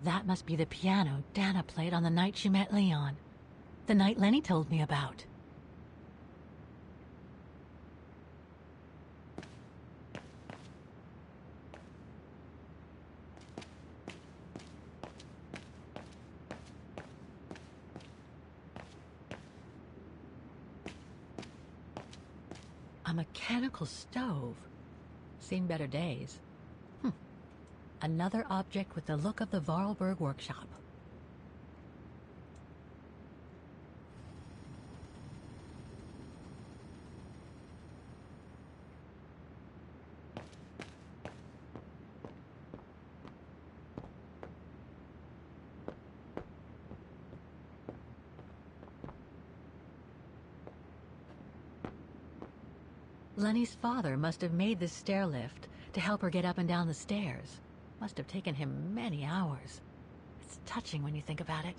That must be the piano Dana played on the night she met Leon. The night Lenny told me about. A mechanical stove. Seen better days. Another object with the look of the Vorarlberg workshop. Lenny's father must have made this stair lift to help her get up and down the stairs. Must have taken him many hours. It's touching when you think about it.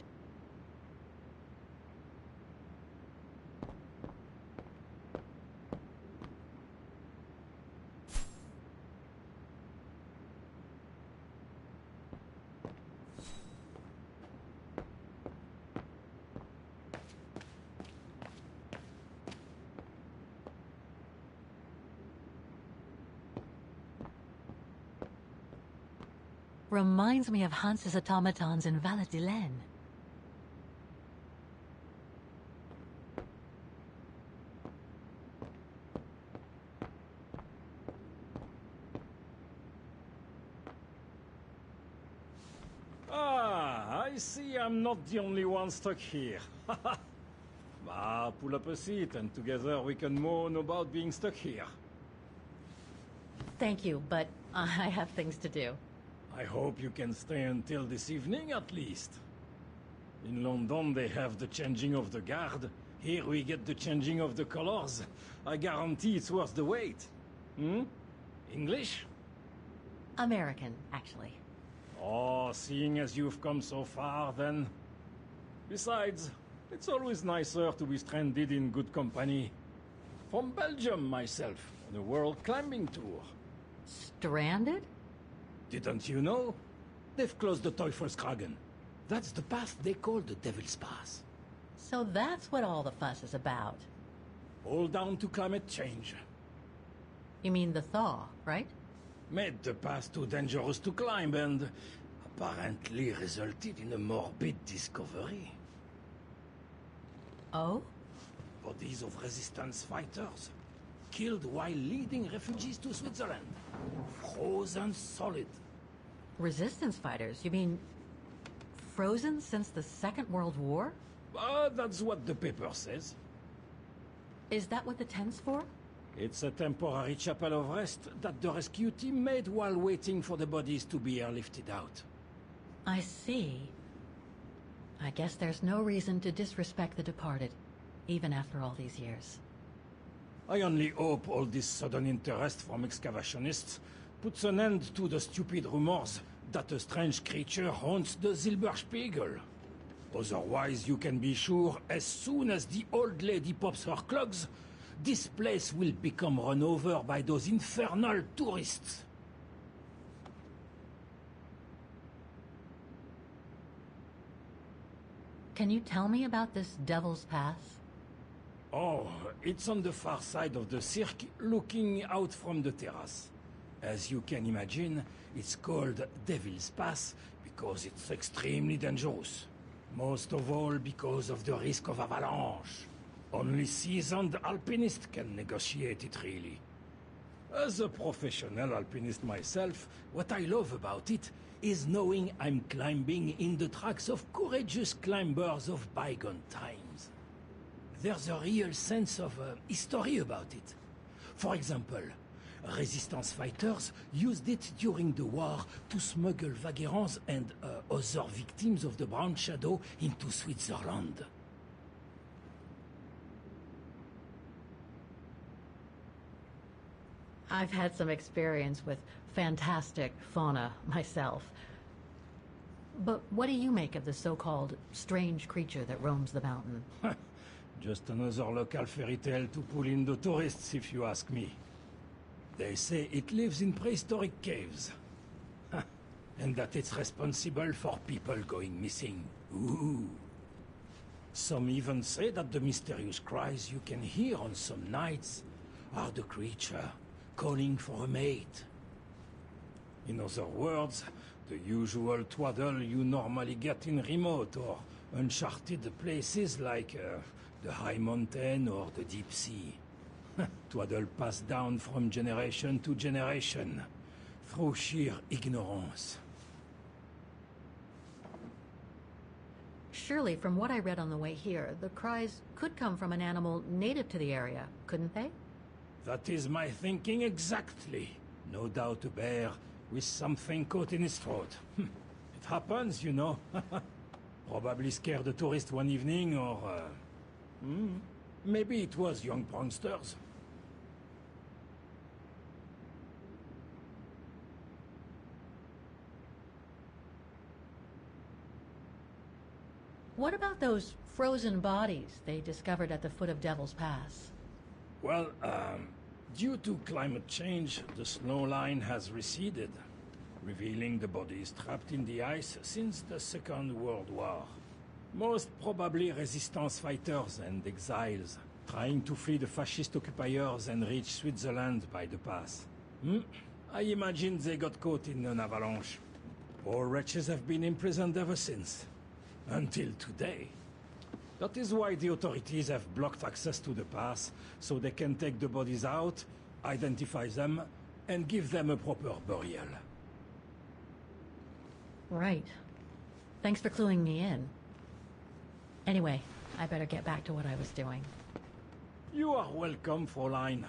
Reminds me of Hans's automatons in Valladolid. Ah, I see I'm not the only one stuck here. Bah, pull up a seat and together we can moan about being stuck here. Thank you, but I have things to do. I hope you can stay until this evening at least. In London they have the changing of the guard. Here we get the changing of the colors. I guarantee it's worth the wait. English? American, actually. Oh, seeing as you've come so far, then... Besides, it's always nicer to be stranded in good company. From Belgium, myself, on a world climbing tour. Stranded? Didn't you know? They've closed the Teufelskragen. That's the path they call the Devil's Pass. So that's what all the fuss is about. All down to climate change. You mean the thaw, right? Made the pass too dangerous to climb and apparently resulted in a morbid discovery. Oh? Bodies of resistance fighters, killed while leading refugees to Switzerland. Frozen solid. Resistance fighters? You mean frozen since the Second World War? That's what the paper says. Is that what the tent's for? It's a temporary chapel of rest that the rescue team made while waiting for the bodies to be airlifted out. I see. I guess there's no reason to disrespect the departed, even after all these years. I only hope all this sudden interest from excavationists puts an end to the stupid rumors that a strange creature haunts the Silberspiegel. Otherwise, you can be sure, as soon as the old lady pops her clogs, this place will become run over by those infernal tourists. Can you tell me about this Devil's Pass? Oh, it's on the far side of the cirque, looking out from the terrace. As you can imagine, it's called Devil's Pass because it's extremely dangerous. Most of all because of the risk of avalanche. Only seasoned alpinists can negotiate it, really. As a professional alpinist myself, what I love about it is knowing I'm climbing in the tracks of courageous climbers of bygone times. There's a real sense of history about it. For example, resistance fighters used it during the war to smuggle vagrants and other victims of the Brown Shadow into Switzerland. I've had some experience with fantastic fauna myself. But what do you make of the so-called strange creature that roams the mountain? Just another local fairy tale to pull in the tourists, if you ask me. They say it lives in prehistoric caves. and that it's responsible for people going missing. Ooh. Some even say that the mysterious cries you can hear on some nights are the creature calling for a mate. In other words, the usual twaddle you normally get in remote or uncharted places like the high mountain or the deep sea. Twaddle passed down from generation to generation through sheer ignorance. Surely, from what I read on the way here, the cries could come from an animal native to the area, couldn't they? That is my thinking exactly. No doubt a bear with something caught in his throat. It happens, you know. Probably scared a tourist one evening, or... maybe it was young pranksters. What about those frozen bodies they discovered at the foot of Devil's Pass? Well, due to climate change, the snow line has receded, revealing the bodies trapped in the ice since the Second World War. Most probably resistance fighters and exiles, trying to flee the fascist occupiers and reach Switzerland by the pass. I imagine they got caught in an avalanche. Poor wretches have been imprisoned ever since. Until today. That is why the authorities have blocked access to the pass, so they can take the bodies out, identify them, and give them a proper burial. Right. Thanks for cluing me in. Anyway, I better get back to what I was doing. You are welcome, Fräulein.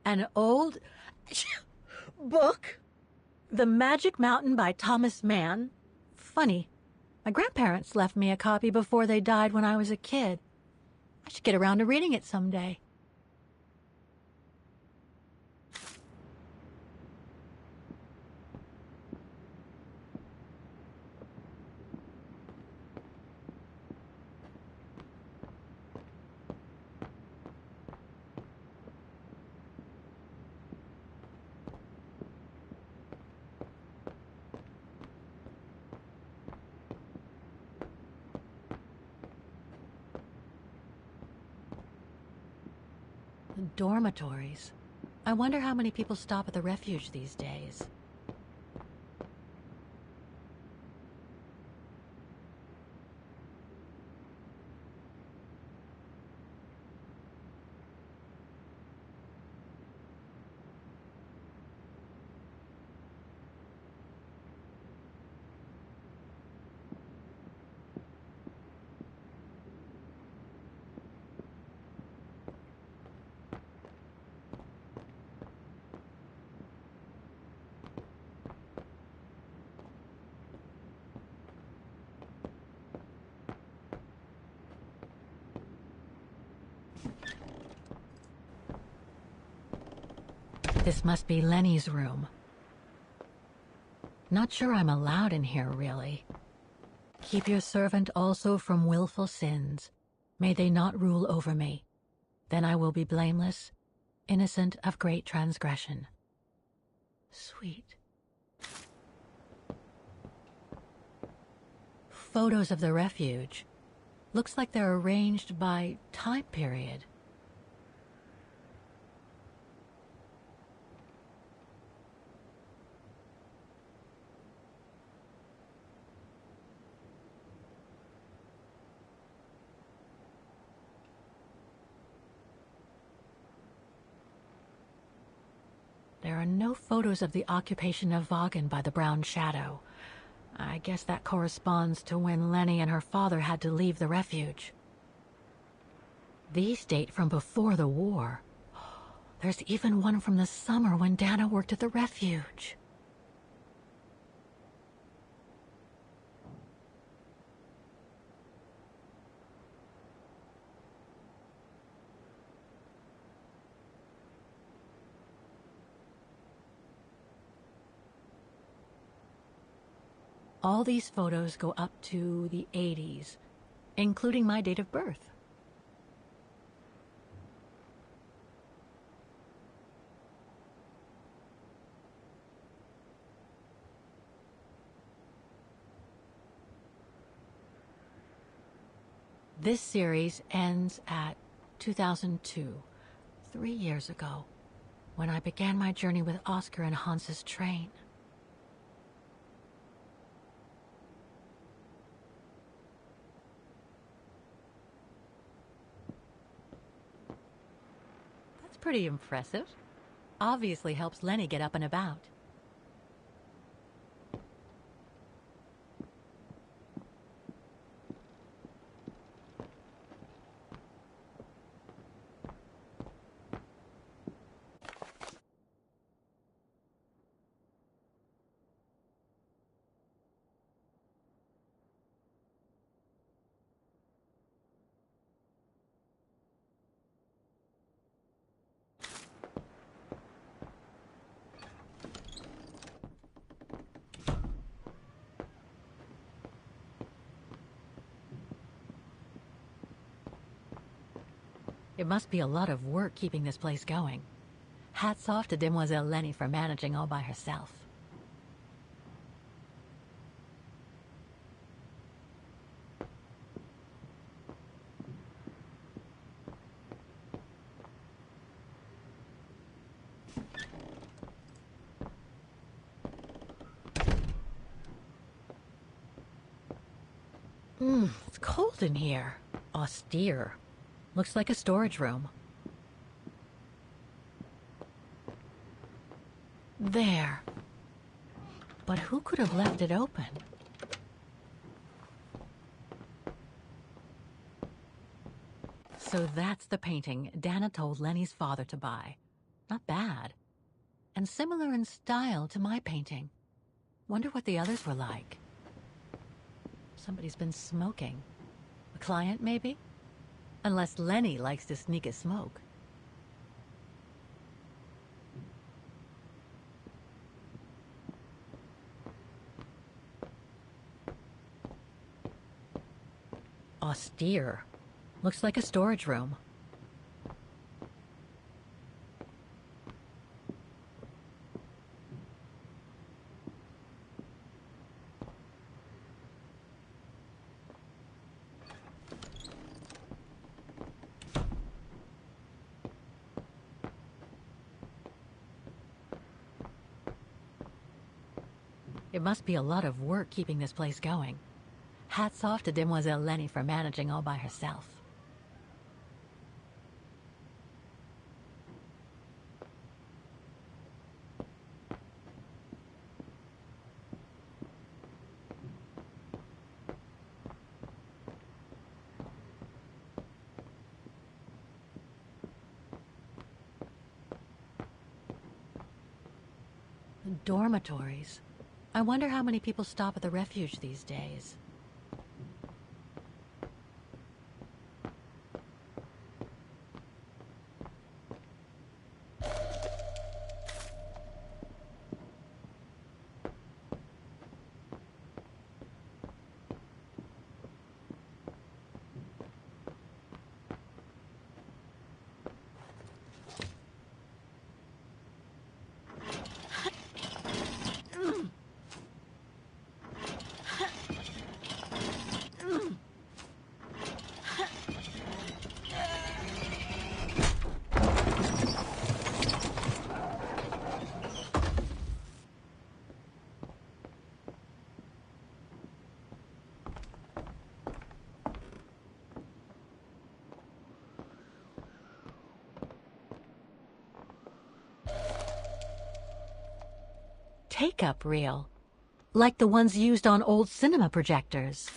An old book? The Magic Mountain by Thomas Mann? Funny. My grandparents left me a copy before they died when I was a kid. I should get around to reading it someday. Dormitories. I wonder how many people stop at the refuge these days. This must be Lenny's room. Not sure I'm allowed in here, really. Keep your servant also from willful sins. May they not rule over me. Then I will be blameless, innocent of great transgression. Sweet. Photos of the refuge. Looks like they're arranged by time period. There are no photos of the occupation of Vaughan by the Brown Shadow. I guess that corresponds to when Lenny and her father had to leave the refuge. These date from before the war. There's even one from the summer when Dana worked at the refuge. All these photos go up to the 80s, including my date of birth. This series ends at 2002, 3 years ago, when I began my journey with Oscar and Hans's train. That's pretty impressive. Obviously helps Lenny get up and about. It must be a lot of work keeping this place going. Hats off to Demoiselle Lenny for managing all by herself. It's cold in here. Austere. Looks like a storage room. There. But who could have left it open? So that's the painting Dana told Lenny's father to buy. Not bad. And similar in style to my painting. Wonder what the others were like. Somebody's been smoking. A client, maybe? Unless Lenny likes to sneak a smoke. Austere. Looks like a storage room. It must be a lot of work keeping this place going. Hats off to Demoiselle Lenny for managing all by herself. Dormitories. I wonder how many people stop at the refuge these days. Take-up reel, like the ones used on old cinema projectors.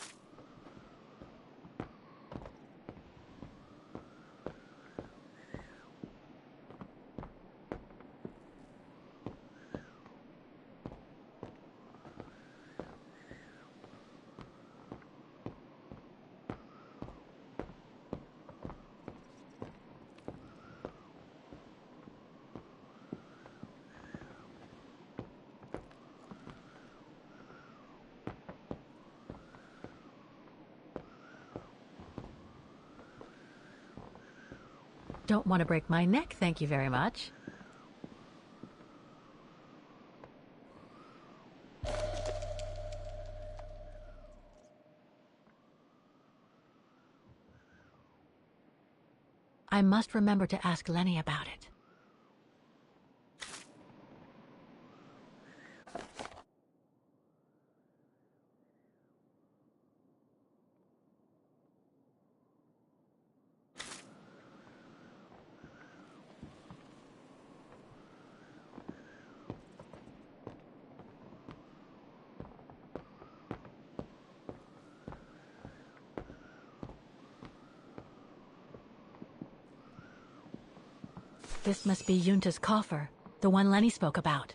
Don't want to break my neck, thank you very much. I must remember to ask Lenny about it. This must be Yunta's coffer, the one Lenny spoke about.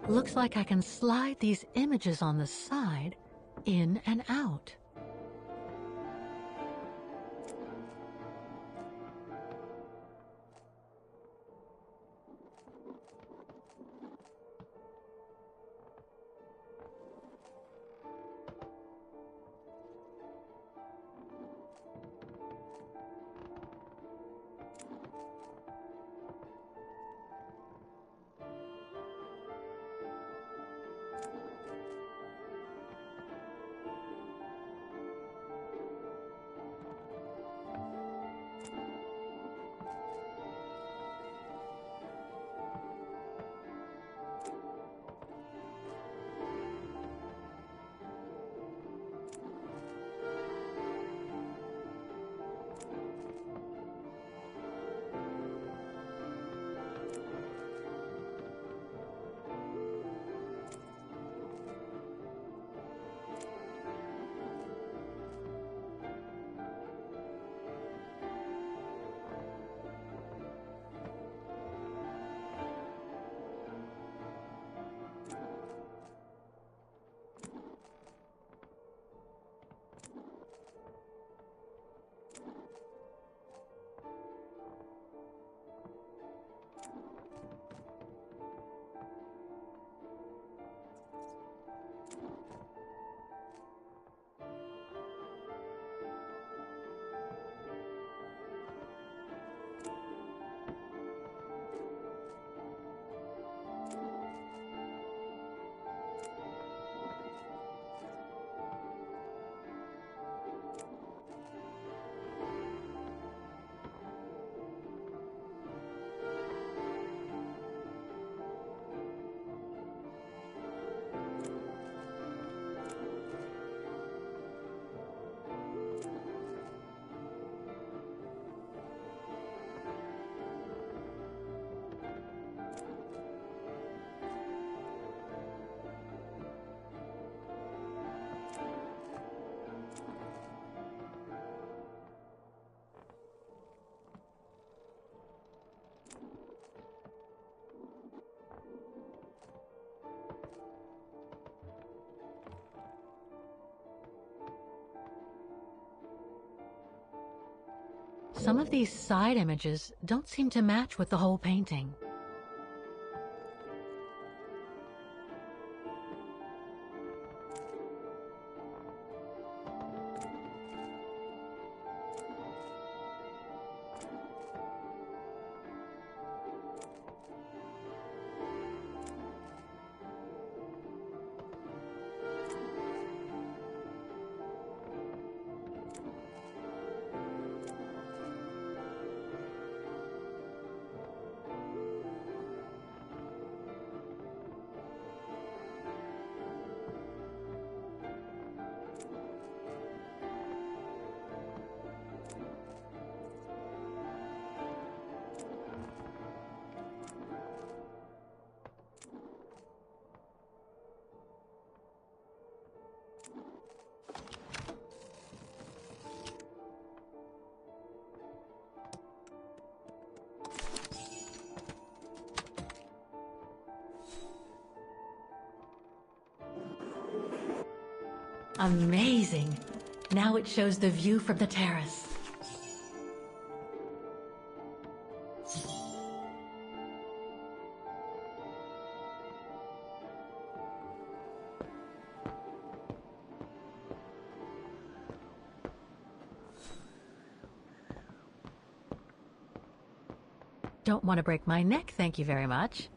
Looks like I can slide these images on the side in and out. Some of these side images don't seem to match with the whole painting. Amazing! Now it shows the view from the terrace. Don't want to break my neck, thank you very much.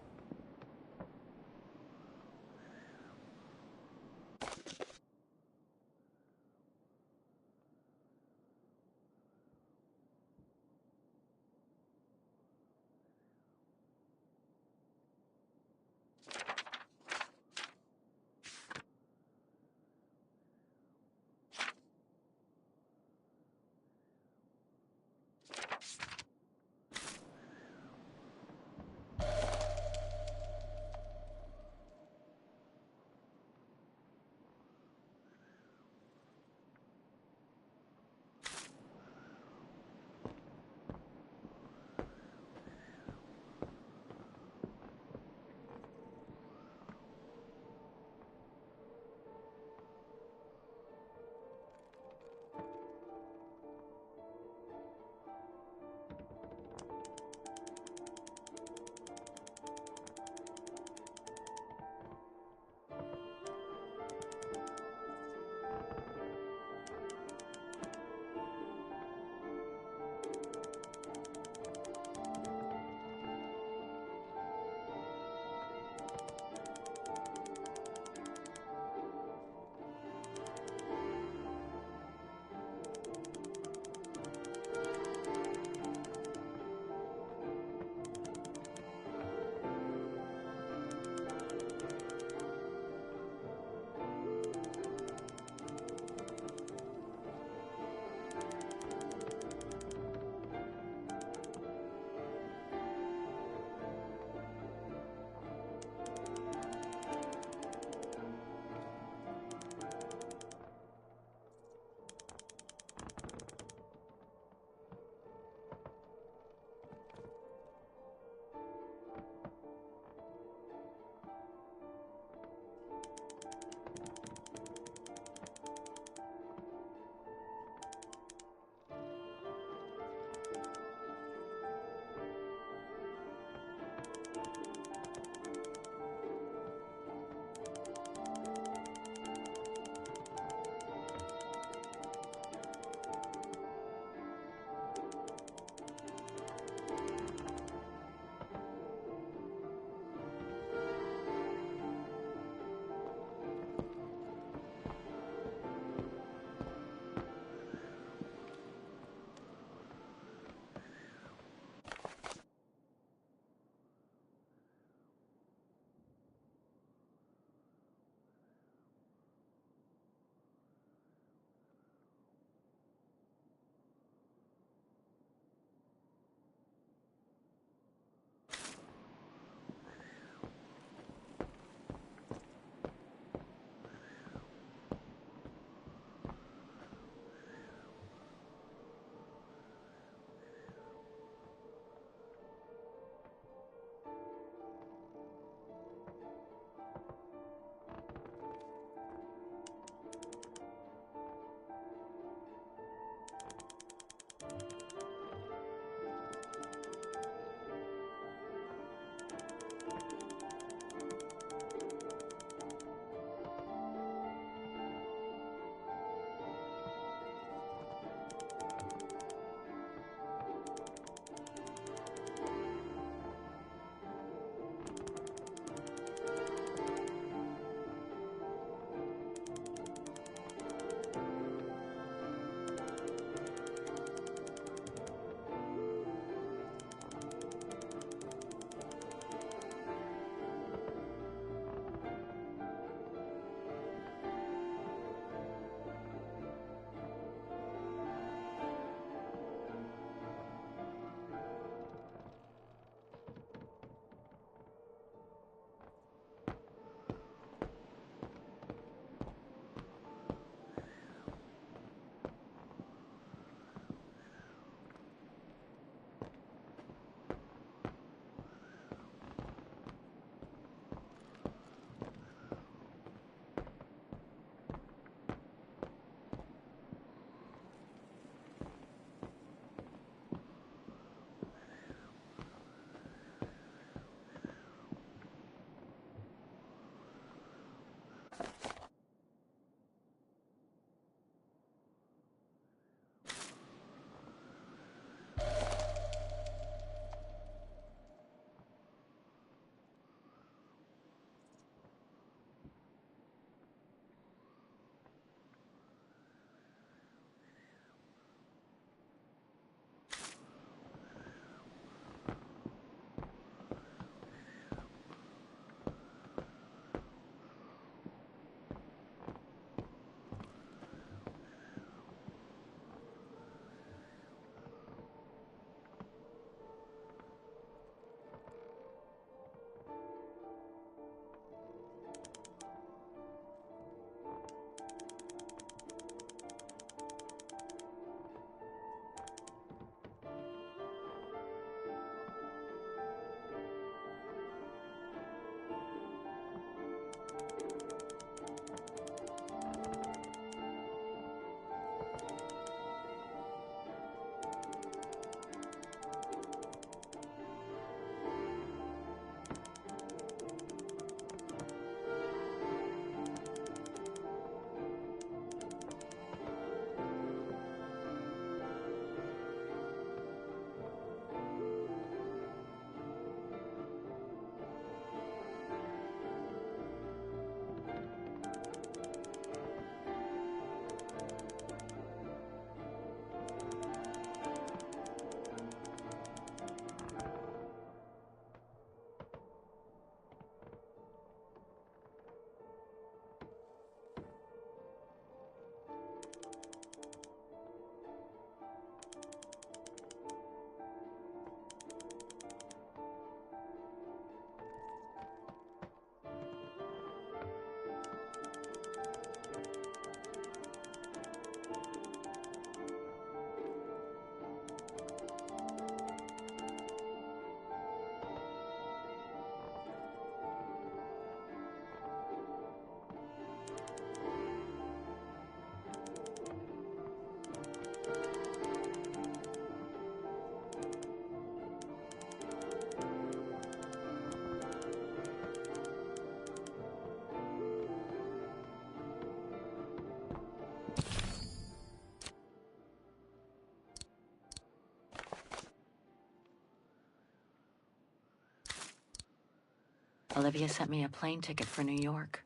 Olivia sent me a plane ticket for New York.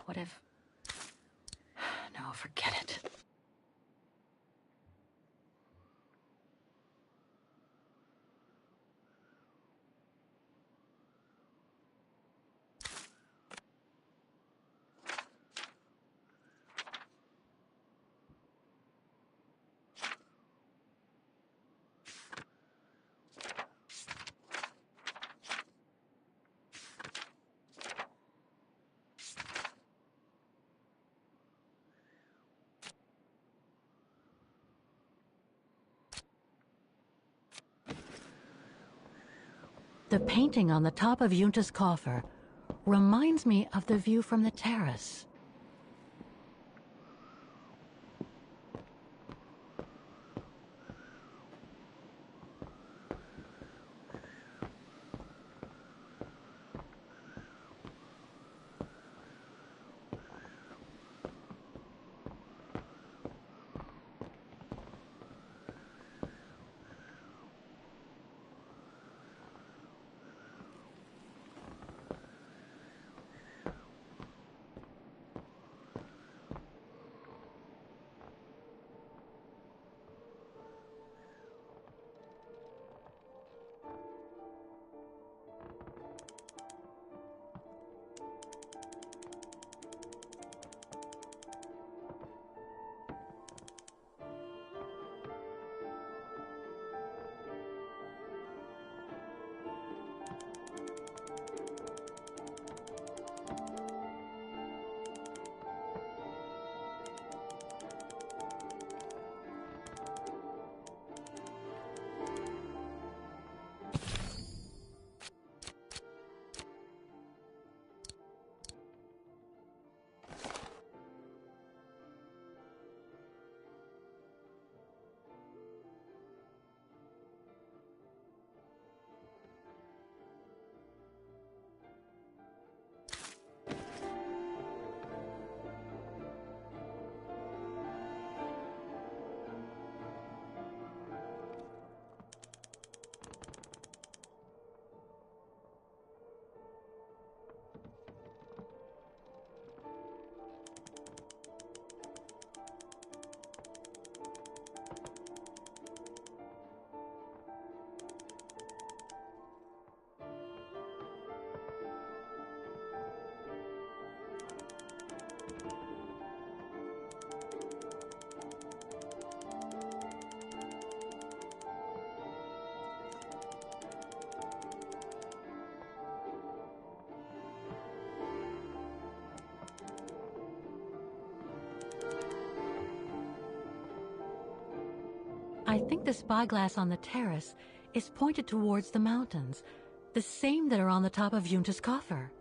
What if... No, forget it. The painting on the top of Yunta's coffer reminds me of the view from the terrace. I think the spyglass on the terrace is pointed towards the mountains, the same that are on the top of Yunta's coffer.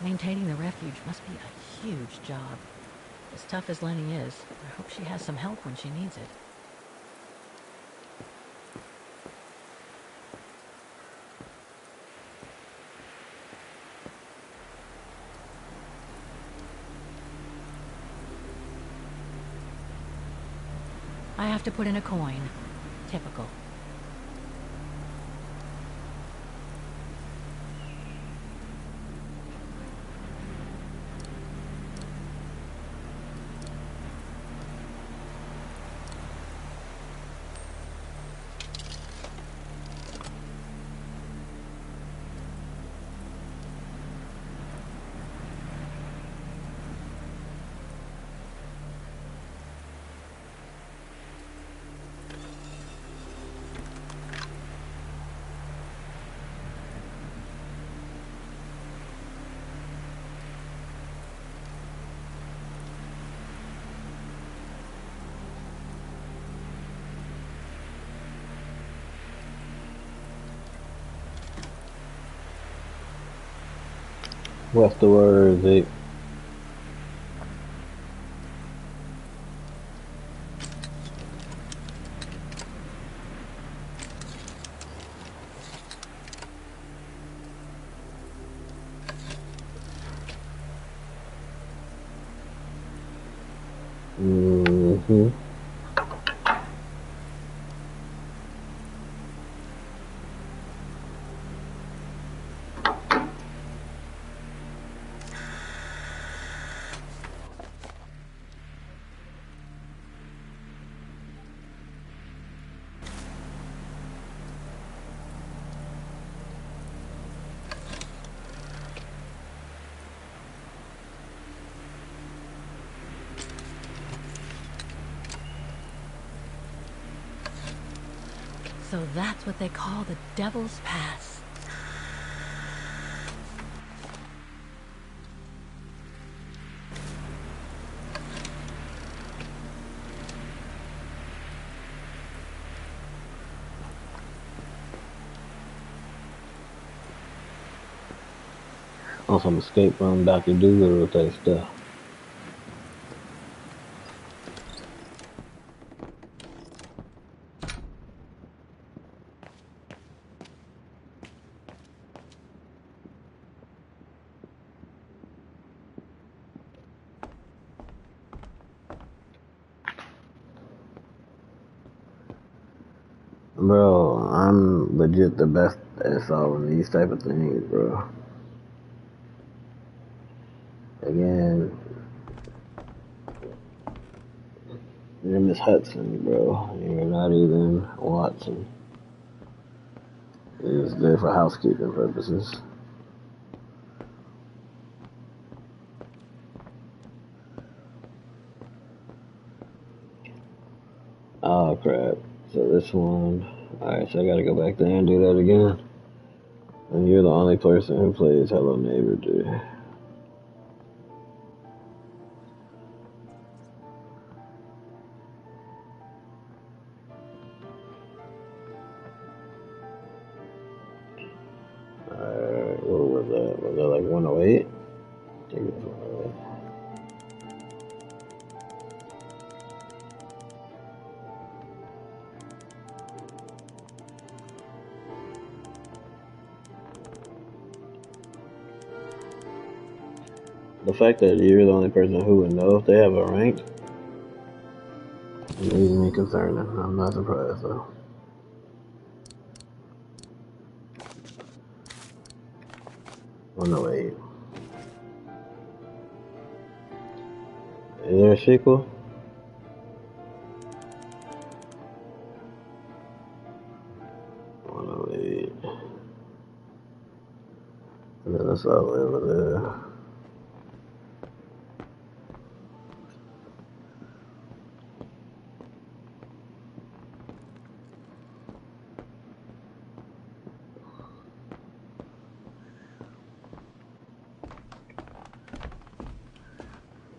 Maintaining the refuge must be a huge job. As tough as Lenny is, I hope she has some help when she needs it. I have to put in a coin. Typical. What's the word, Zeke? Mm-hmm. So that's what they call the Devil's Pass. On some escape from Dr. Doolittle type stuff. Bro, I'm legit the best at solving these type of things, bro. Again, you're Miss Hudson, bro. You're not even Watson. It's there for housekeeping purposes. Oh crap. So this one. Alright, so I gotta go back there and do that again. And you're the only person who plays Hello Neighbor, dude. Alright, what was that? Was that like 108? I think it was 108. The fact that you're the only person who would know if they have a rank leaves me concerning. I'm not surprised though. Oh no, wait. Is there a sequel? Oh no, wait. And then that's all over there.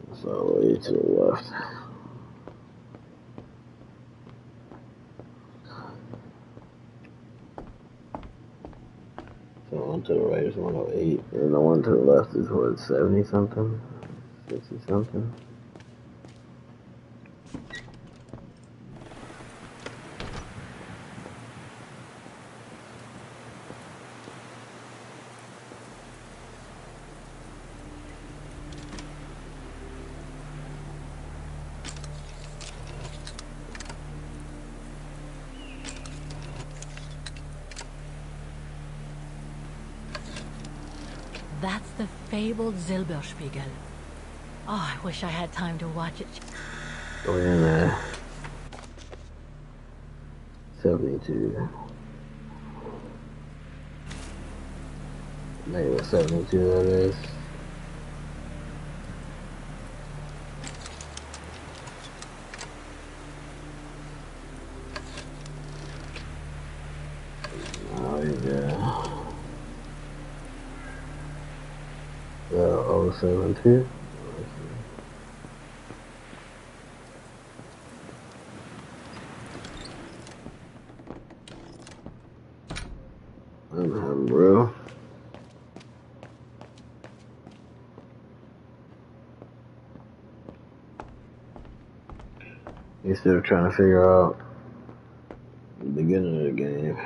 That's all the way to the left. So one to the right is 108, and the one to the left is what, 70 something? 60 something? That's the fabled Silberspiegel. Oh, I wish I had time to watch it. Go in there. 72. Maybe 72 that is. Oh yeah. 072. I'm having, bro. He's still trying to figure out the beginning of the game.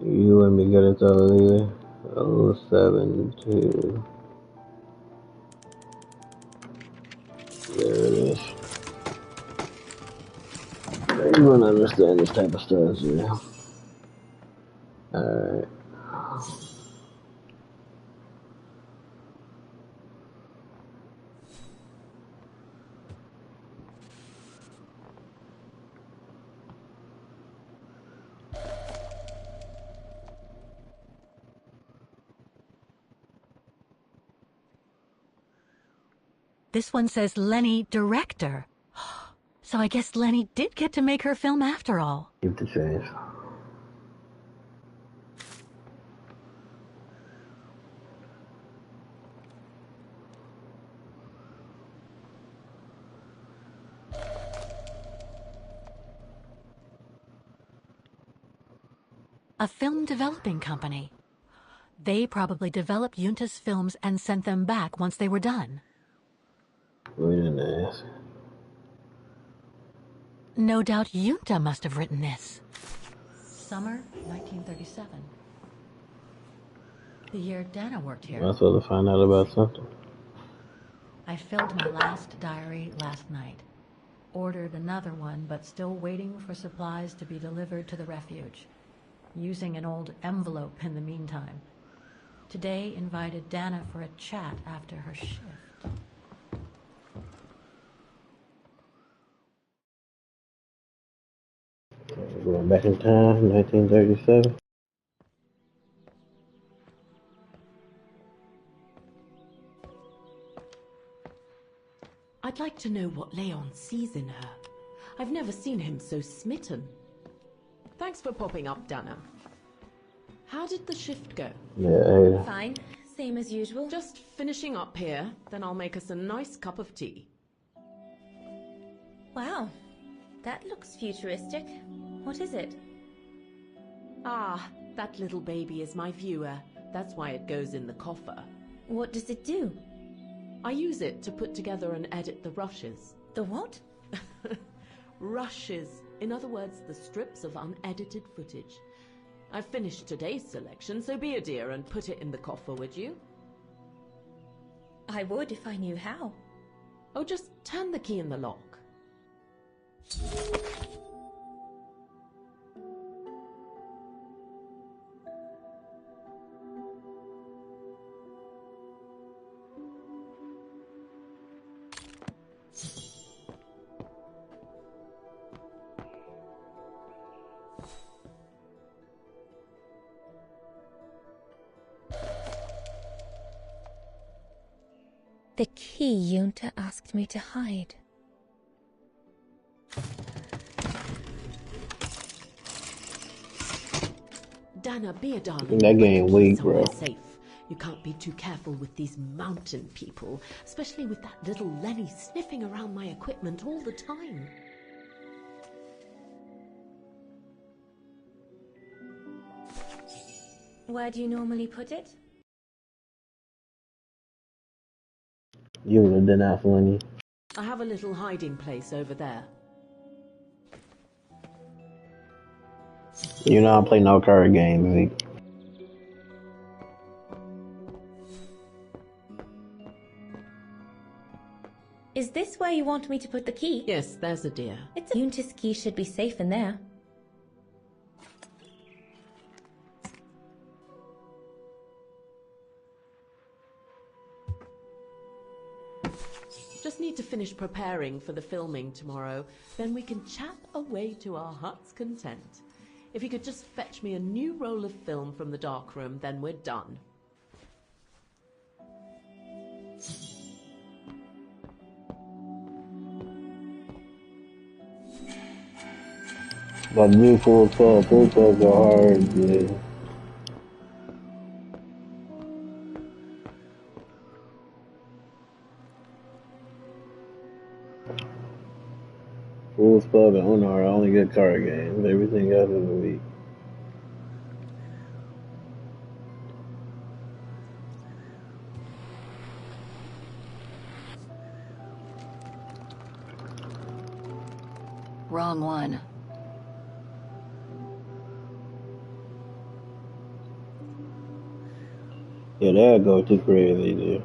You wouldn't be good at those either. 072. There it is. You wouldn't understand this type of stuff, yeah. Alright. This one says Lenny, director. So I guess Lenny did get to make her film after all. Keep the change. A film developing company. They probably developed Yunta's films and sent them back once they were done. We didn't ask. No doubt Yunta must have written this. Summer 1937. The year Dana worked here. I'm supposed to find out about something. I filled my last diary last night. Ordered another one, but still waiting for supplies to be delivered to the refuge. Using an old envelope in the meantime. Today invited Dana for a chat after her shift. Going back in time, 1937. I'd like to know what Leon sees in her. I've never seen him so smitten. Thanks for popping up, Dana. How did the shift go? Yeah, Fine, same as usual. Just finishing up here, then I'll make us a nice cup of tea. Wow, that looks futuristic. What is it? Ah, that little baby is my viewer. That's why it goes in the coffer. What does it do? I use it to put together and edit the rushes. The what? Rushes. In other words, the strips of unedited footage. I've finished today's selection, so be a dear and put it in the coffer, would you? I would if I knew how. Oh, just turn the key in the lock. The key Yunta asked me to hide. Dana, be a darling. that game weak, bro. Somewhere safe. You can't be too careful with these mountain people, especially with that little Lenny sniffing around my equipment all the time. Where do you normally put it? You would have done that for me. I have a little hiding place over there. You know I don't play no card games, Zeke. Is this where you want me to put the key? Yes, there's a dear. Yunta's key should be safe in there. Just need to finish preparing for the filming tomorrow. Then we can chat away to our heart's content. If you could just fetch me a new roll of film from the darkroom, then we're done. But new full 12, full 12 go hard, yeah. Full 12 and Uno are only good card games. Everything else is weak. Wrong one. Yeah, that'd go too crazy, dude.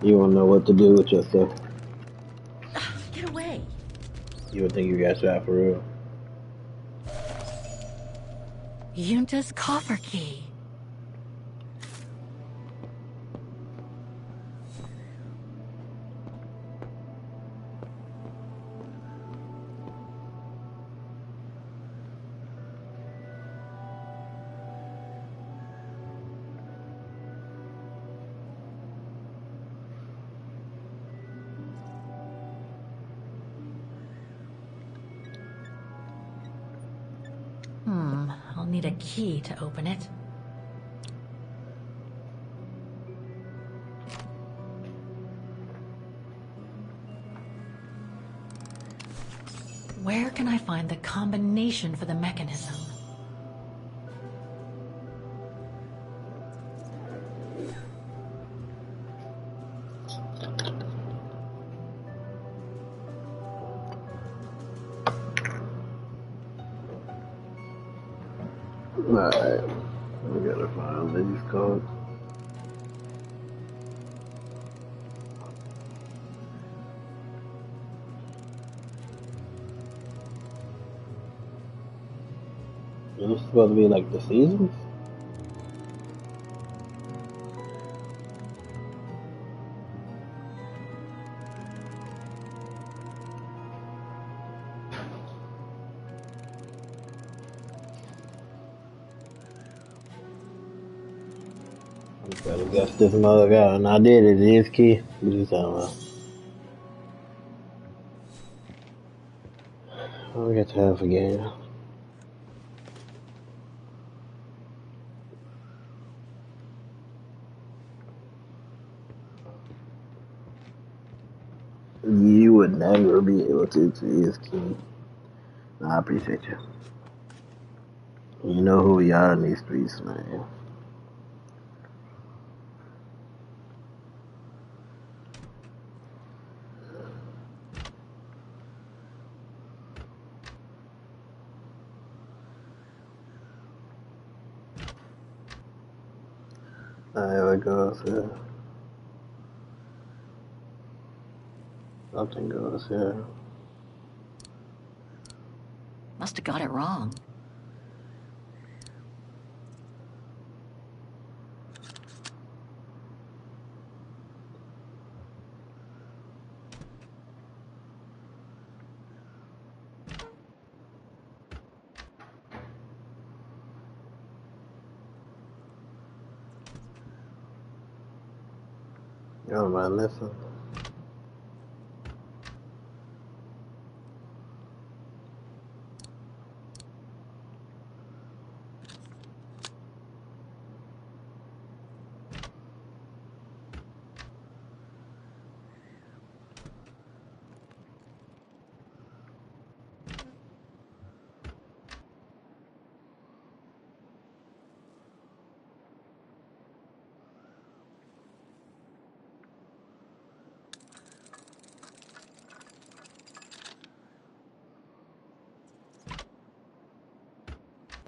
You won't know what to do with yourself. Get away. You would think you got shot for real. Yunta's coffer key. I'll need a key to open it. Where can I find the combination for the mechanism? Alright. We gotta find these codes. Is this supposed to be like the seasons? Better guess this mother out, and I did it. It is key. What you talking about? I don't got time for games. You would never be able to is key. I appreciate you. You know who we are in these streets, man. There it goes here. Something goes here. Must have got it wrong. You don't mind listening?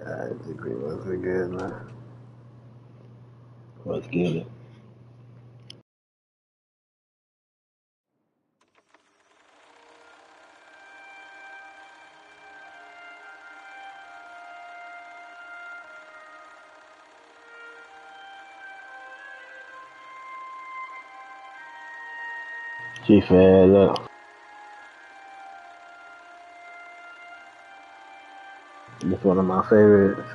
I disagree. What's it good, man? Let's get it. She fed up. It's one of my favorites.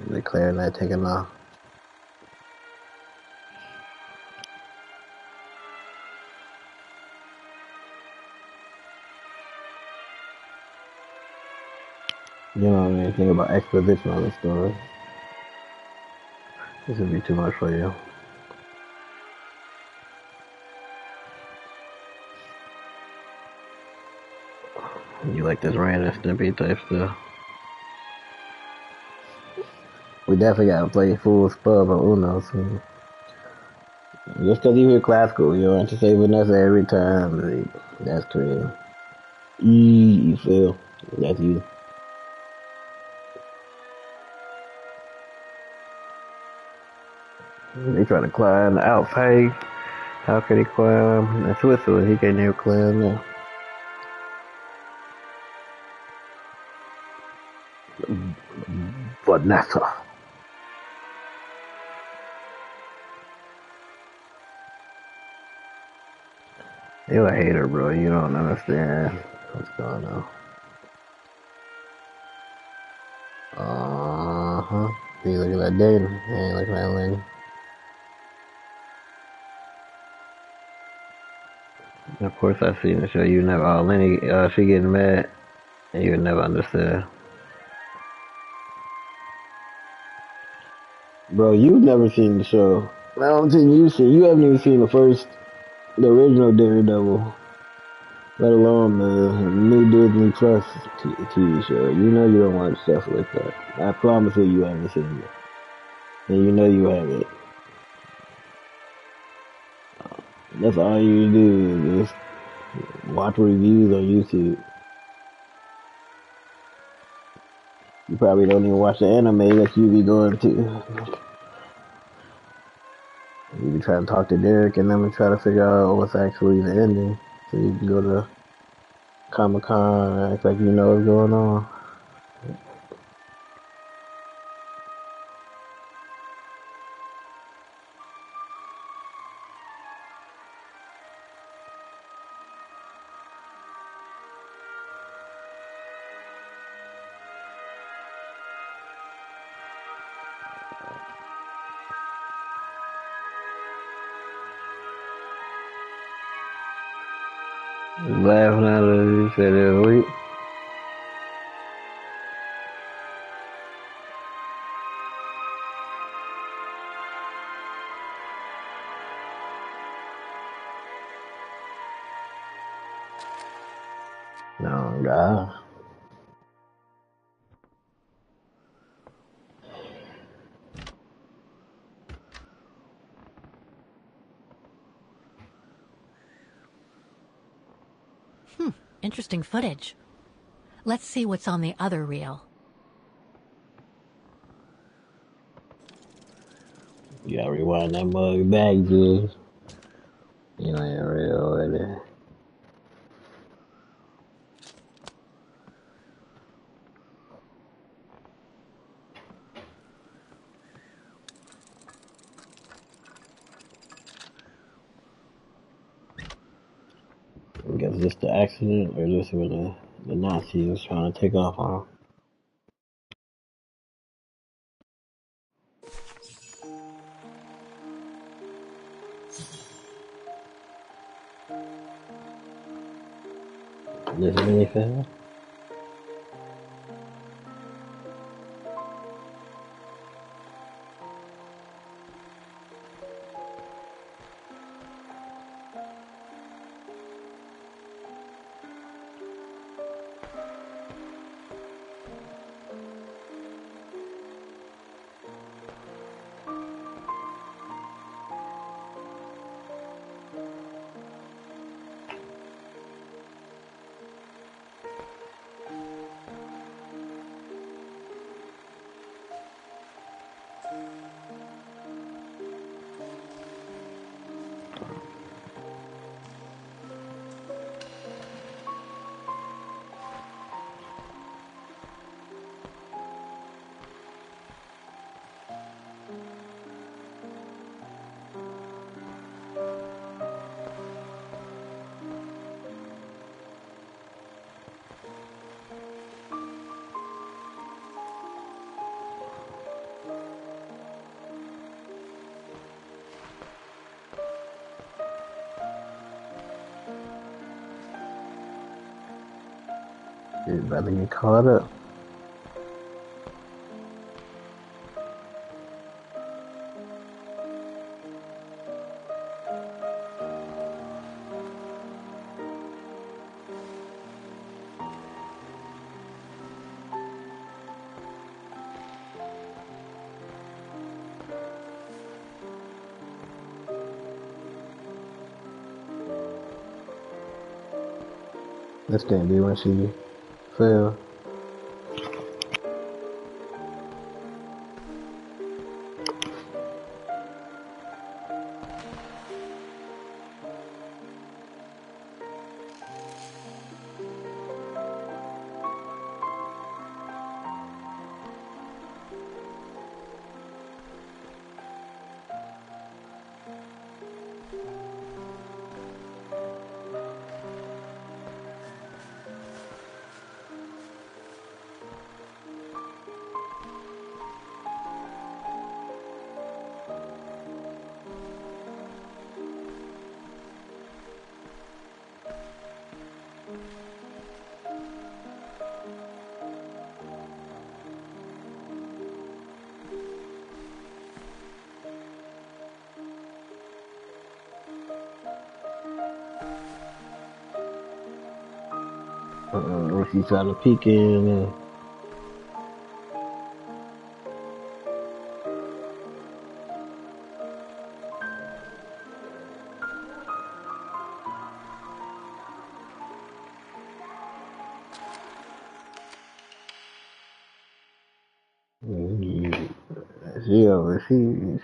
The clarinet taking off. You don't know anything about exposition on the story. This would be too much for you. You like this Ren and Stimpy type stuff. We definitely gotta play full spub or Uno soon. Just cause you hear classical, you don't have to say Vanessa every time. That's crazy. You feel. That's you. They try to climb the Alps. How can he climb in Switzerland? He can't even climb now. Vanessa. You a hater, bro. You don't understand what's going on. Uh-huh. He looking at Dayton. He ain't looking at Lenny. Of course, I seen the show. You never. Oh, Lenny. She getting mad, and you would never understand. Bro, you've never seen the show. I don't think you see. You haven't even seen the original Daredevil, let alone the new Disney Plus TV show. You know you don't watch stuff like that. I promise you haven't seen it, and you know you haven't. That's all you do is just watch reviews on YouTube. You probably don't even watch the anime that you be going to. You be trying to talk to Derek and then try to figure out what's actually the ending, so you can go to Comic-Con and act like you know what's going on. Laughing at it, you said it was weak. No, God. Interesting footage. Let's see what's on the other reel. You gotta rewind that mug back, dude. You ain't real with it. I guess this the accident or this when the Nazi was trying to take off on him. This minifig. He's about to get caught up. That's gonna be when she fell. When she tried to peek in.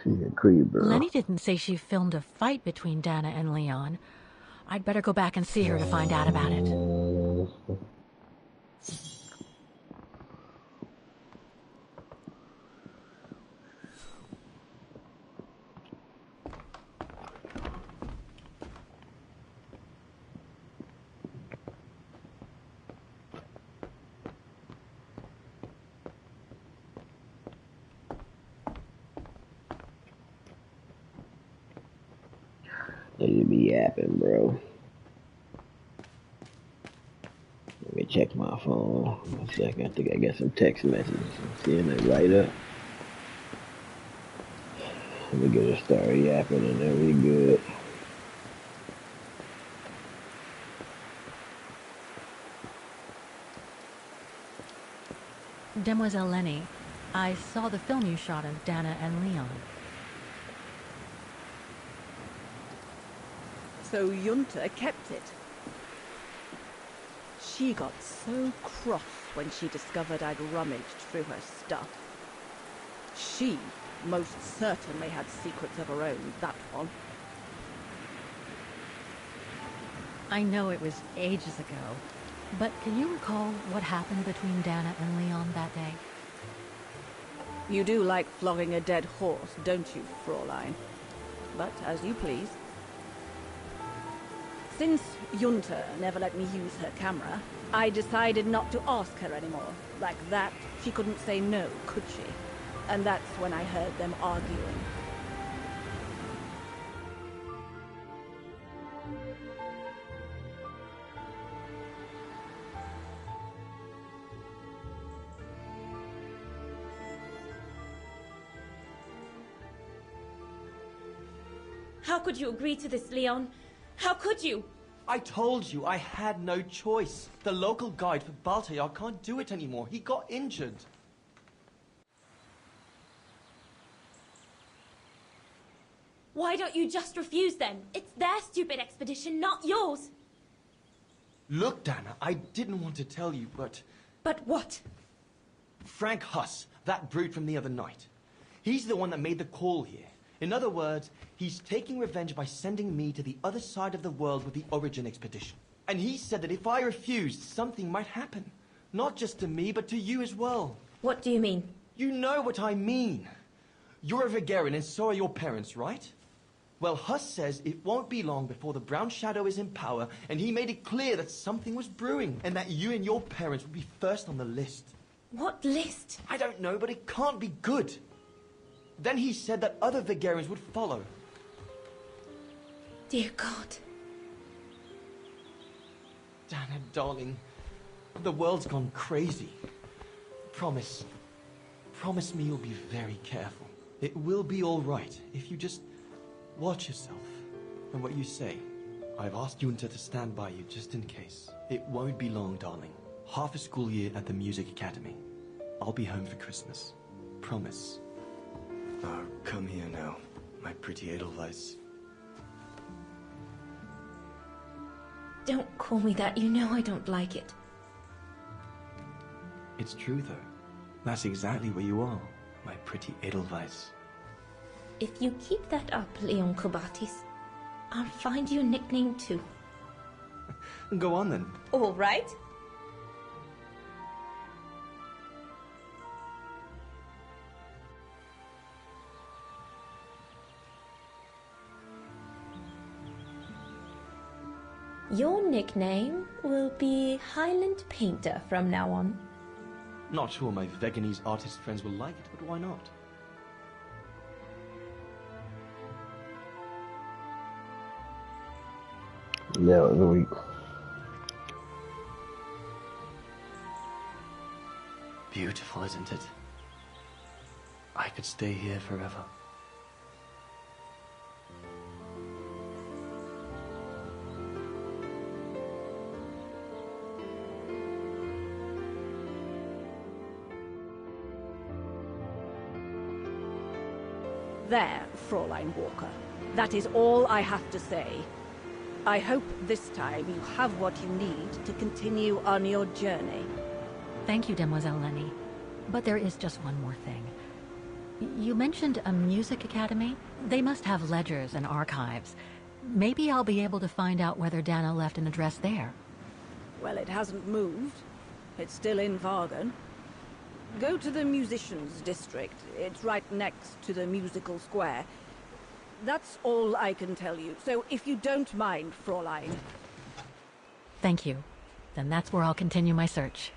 She a creep, bro. Lenny didn't say she filmed a fight between Dana and Leon. I'd better go back and see her to find out about it. They be yapping, bro. Let me check my phone. 1 second. I think I got some text messages. I'm seeing it right up. Let me get her start yapping and then we good. Demoiselle Lenny, I saw the film you shot of Dana and Leon. So Junta kept it. She got so cross when she discovered I'd rummaged through her stuff. She most certainly had secrets of her own, that one. I know it was ages ago, but can you recall what happened between Dana and Leon that day? You do like flogging a dead horse, don't you, Fraulein? But as you please. Since Junta never let me use her camera, I decided not to ask her anymore. Like that, she couldn't say no, could she? And that's when I heard them arguing. How could you agree to this, Leon? How could you? I told you I had no choice. The local guide for Baltayar can't do it anymore. He got injured. Why don't you just refuse then? It's their stupid expedition, not yours. Look, Dana, I didn't want to tell you, but... But what? Frank Huss, that brute from the other night. He's the one that made the call here. In other words, he's taking revenge by sending me to the other side of the world with the Origin expedition. And he said that if I refused, something might happen. Not just to me, but to you as well. What do you mean? You know what I mean. You're a Vegarian and so are your parents, right? Well, Huss says it won't be long before the Brown Shadow is in power, and he made it clear that something was brewing, and that you and your parents would be first on the list. What list? I don't know, but it can't be good. Then he said that other Vegarians would follow. Dear God. Dana, darling, the world's gone crazy. Promise me you'll be very careful. It will be all right if you just watch yourself and what you say. I've asked Junta to stand by you just in case. It won't be long, darling. Half a school year at the Music Academy. I'll be home for Christmas. Promise. Oh, come here now, my pretty Edelweiss. Don't call me that. You know I don't like it. It's true, though. That's exactly where you are, my pretty Edelweiss. If you keep that up, Leon Kobatis, I'll find you a nickname too. Go on, then. All right. Your nickname will be Highland Painter from now on. Not sure my Veganese artist friends will like it, but why not? Yeah, it was a week. Beautiful, isn't it? I could stay here forever. There, Fraulein Walker. That is all I have to say. I hope this time you have what you need to continue on your journey. Thank you, Demoiselle Lenny. But there is just one more thing. You mentioned a music academy? They must have ledgers and archives. Maybe I'll be able to find out whether Dana left an address there. Well, it hasn't moved. It's still in Vargan. Go to the musicians' district. It's right next to the musical square. That's all I can tell you. So if you don't mind, Fraulein. Thank you. Then that's where I'll continue my search.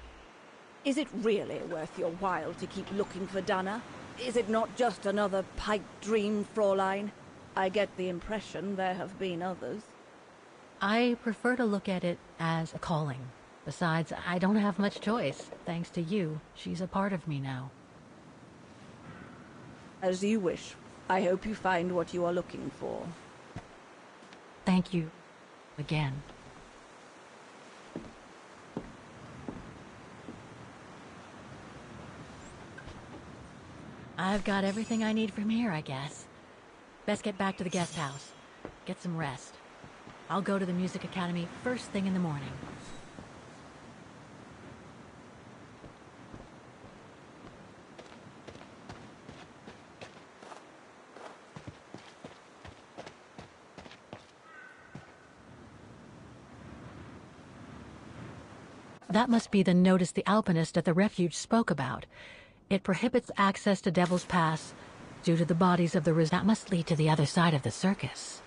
Is it really worth your while to keep looking for Dana? Is it not just another pipe dream, Fraulein? I get the impression there have been others. I prefer to look at it as a calling. Besides, I don't have much choice. Thanks to you, she's a part of me now. As you wish. I hope you find what you are looking for. Thank you. Again. I've got everything I need from here, I guess. Best get back to the guest house. Get some rest. I'll go to the music academy first thing in the morning. That must be the notice the alpinist at the refuge spoke about. It prohibits access to Devil's Pass due to the bodies of the that must lead to the other side of the circus.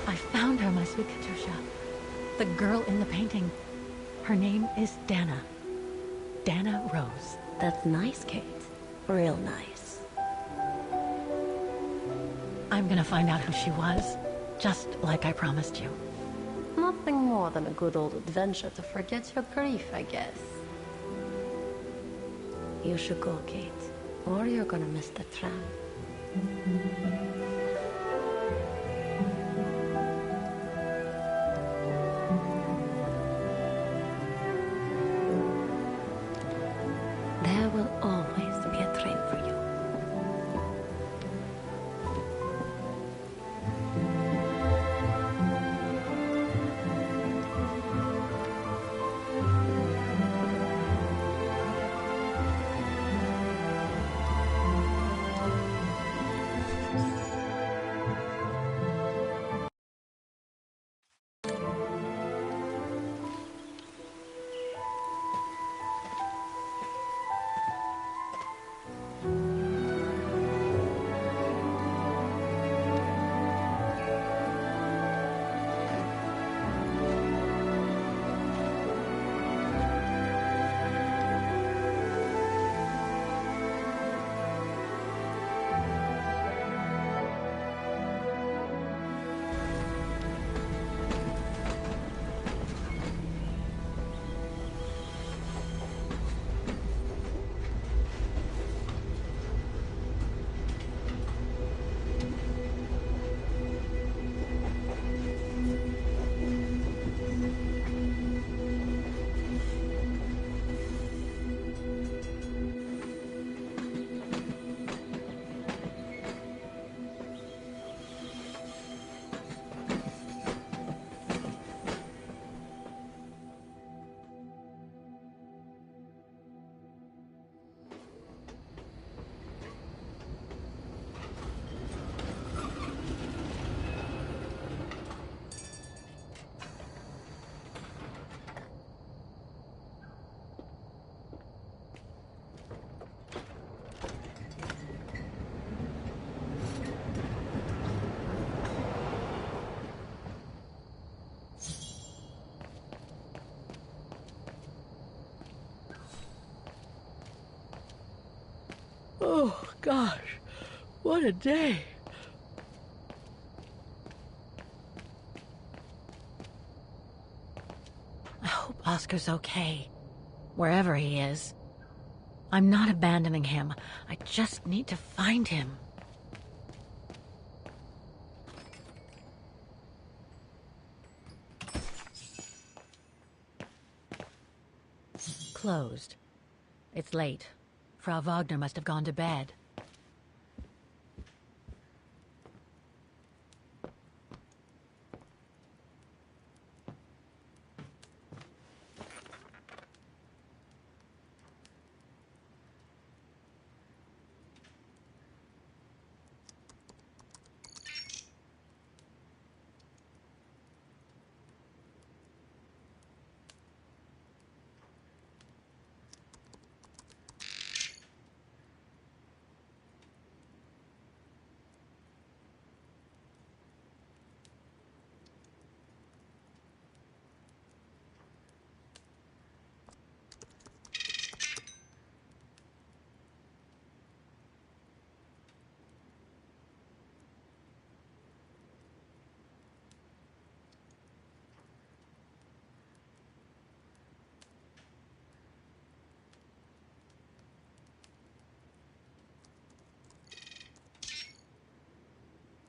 I found her, my sweet Katusha. The girl in the painting. Her name is Dana. Dana Rose. That's nice, Kate. Real nice. I'm gonna find out who she was, just like I promised you. Nothing more than a good old adventure to forget your grief, I guess. You should go, Kate, or you're gonna miss the tram. There will always be a train for you. Oh, gosh. What a day. I hope Oscar's okay, wherever he is. I'm not abandoning him. I just need to find him. Closed. It's late. Frau Wagner must have gone to bed.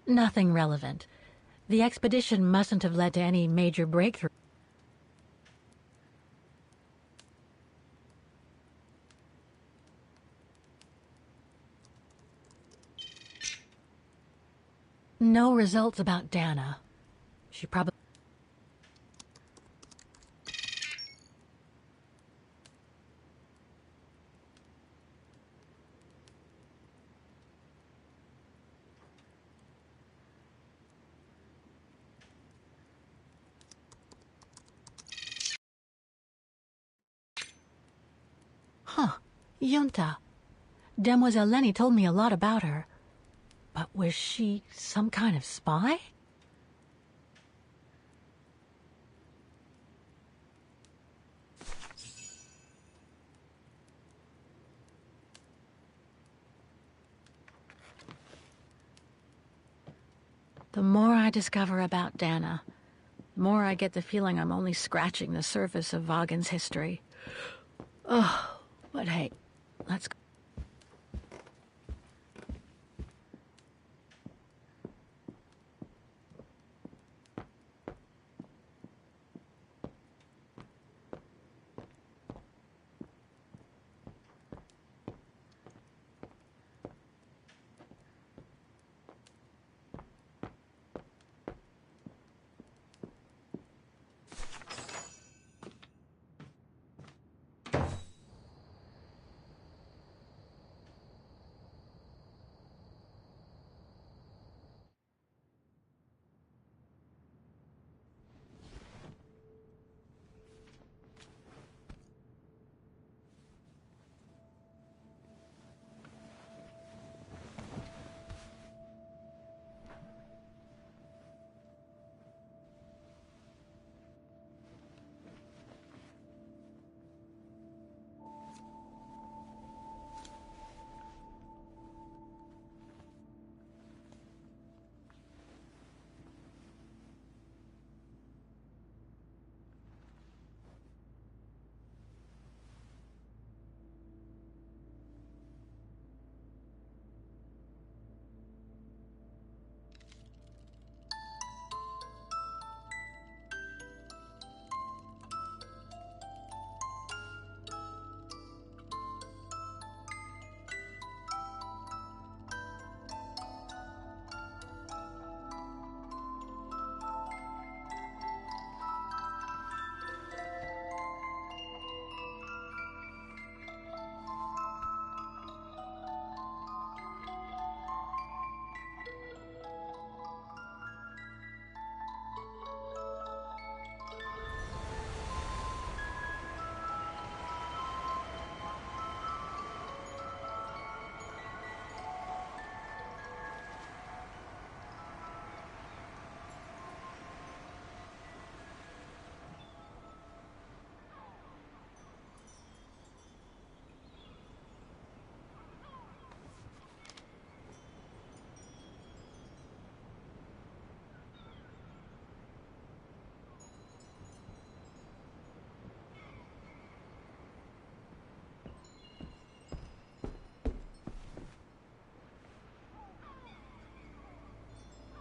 Nothing relevant. The expedition mustn't have led to any major breakthrough. No results about Dana. She probably... Huh. Yunta. Demoiselle Lenny told me a lot about her. But was she some kind of spy? The more I discover about Dana, the more I get the feeling I'm only scratching the surface of Vaughan's history. Oh, but hey, let's go.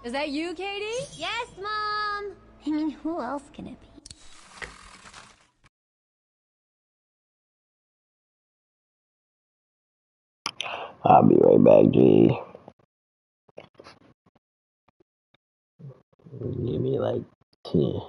Is that you, Katie? Yes, Mom! I mean, who else can it be? I'll be right back, G. Give me like 10.